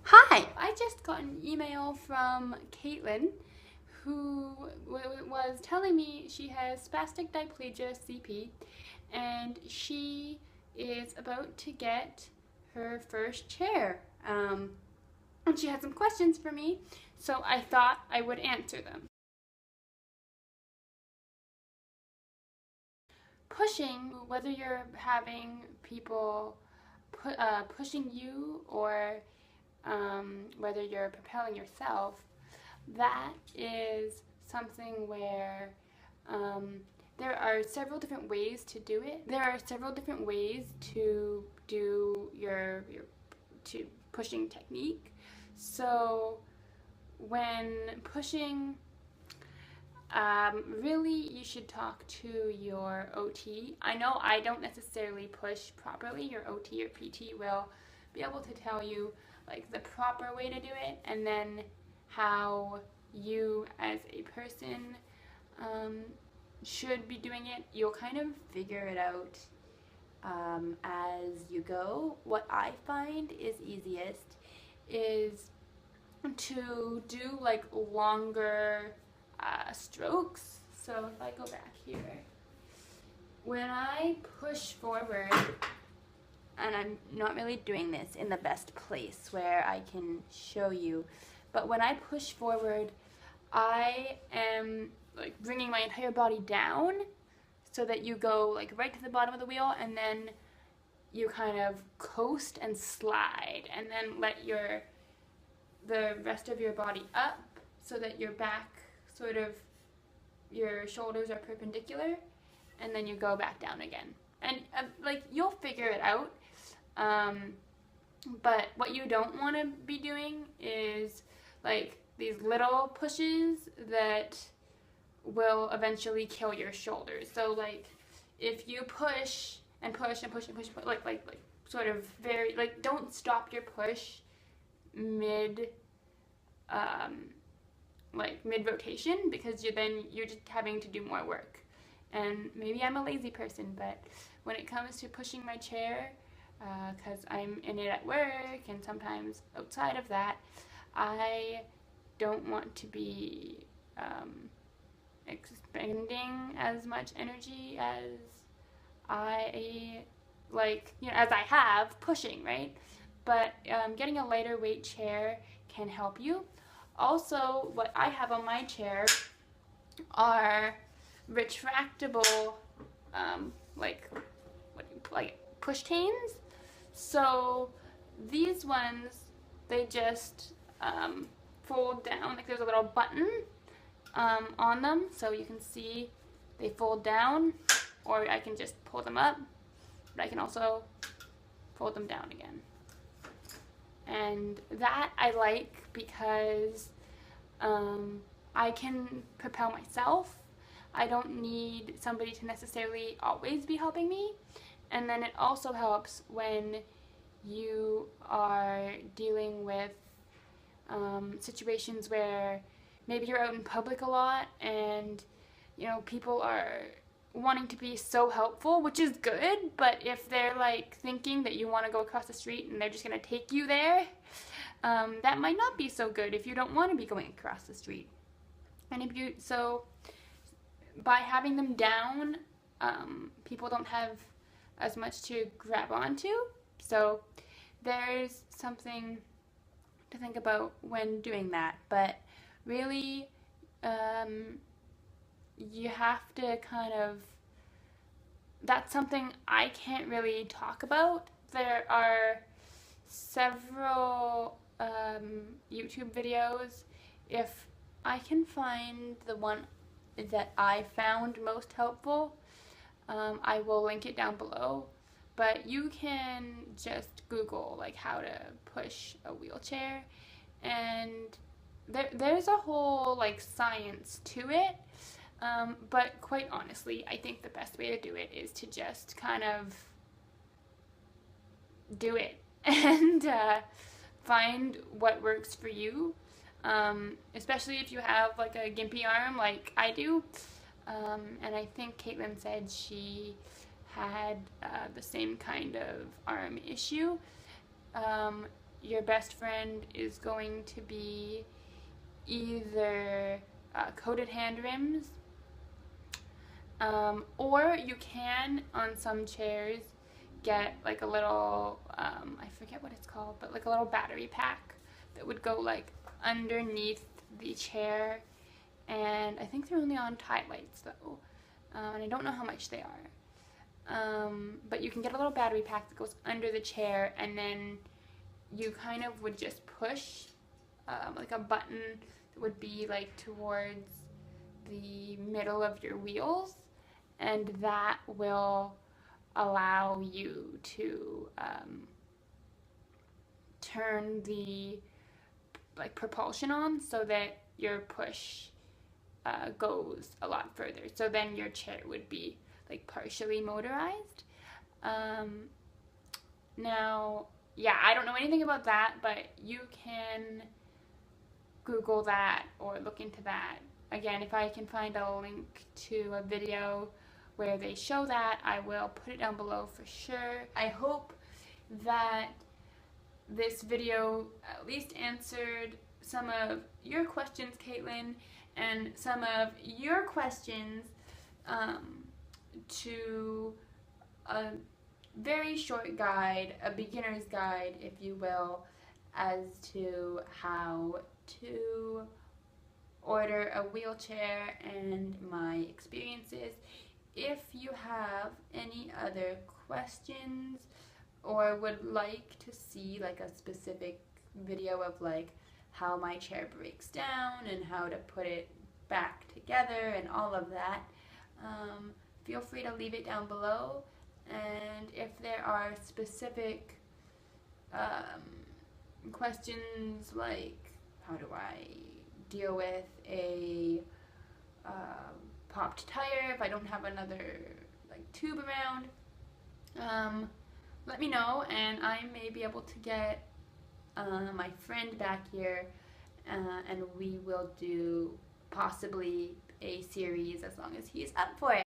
Hi! I just got an email from Caitlin who was telling me she has spastic diplegia CP and she is about to get her first chair. And she had some questions for me, so I thought I would answer them. Pushing, whether you're having people pushing you or whether you're propelling yourself, that is something where there are several different ways to do it. There are several different ways to do your pushing technique. So when pushing, really you should talk to your OT. I know I don't necessarily push properly. Your OT or PT will be able to tell you like the proper way to do it, and then how you as a person should be doing it. You'll kind of figure it out as you go. What I find is easiest is to do like longer strokes. So if I go back here, when I push forward, and I'm not really doing this in the best place where I can show you, but when I push forward, I am like bringing my entire body down so that you go like right to the bottom of the wheel, and then you kind of coast and slide, and then let the rest of your body up so that your back sort of, your shoulders are perpendicular, and then you go back down again. And like you'll figure it out. But what you don't want to be doing is like these little pushes that will eventually kill your shoulders. So like if you push and push and push and push, like sort of very, like, don't stop your push mid mid rotation, because you're just having to do more work. And maybe I'm a lazy person, but when it comes to pushing my chair, because I'm in it at work and sometimes outside of that, I don't want to be expending as much energy as I as I have pushing, right? But getting a lighter weight chair can help you. Also, what I have on my chair are retractable, like pushtains. So these ones, they just fold down. Like there's a little button on them, so you can see they fold down, or I can just pull them up, but I can also fold them down again. And that I like because I can propel myself. I don't need somebody to necessarily always be helping me. And then it also helps when you are dealing with situations where maybe you're out in public a lot and people are wanting to be so helpful, which is good, but if they're like thinking that you want to go across the street and they're just going to take you there, that might not be so good if you don't want to be going across the street. And so by having them down, people don't have as much to grab onto. So there's something to think about when doing that. But really, you have to kind of, that's something I can't really talk about. There are several YouTube videos. If I can find the one that I found most helpful, I will link it down below. But you can just Google like how to push a wheelchair, and there's a whole like science to it. But quite honestly, I think the best way to do it is to just kind of do it and find what works for you, especially if you have like a gimpy arm like I do. And I think Caitlin said she had the same kind of arm issue. your best friend is going to be either coated hand rims, or you can, on some chairs, get like a little, I forget what it's called, but like a little battery pack that would go like underneath the chair, and I think they're only on tie lights though, and I don't know how much they are, but you can get a little battery pack that goes under the chair, and then you kind of would just push like a button that would be like towards the middle of your wheels, and that will allow you to turn the like propulsion on so that your push goes a lot further. So then your chair would be like partially motorized. Now, yeah, I don't know anything about that, but you can Google that or look into that. Again, if I can find a link to a video where they show that, I will put it down below for sure. I hope that this video at least answered some of your questions, Caitlin, and some of your questions to a very short guide, a beginner's guide, if you will, as to how to order a wheelchair and my experiences. If you have any other questions or would like to see like a specific video of like how my chair breaks down and how to put it back together and all of that, feel free to leave it down below. And if there are specific questions like how do I deal with a popped tire if I don't have another like tube around, let me know, and I may be able to get my friend back here, and we will do possibly a series as long as he's up for it.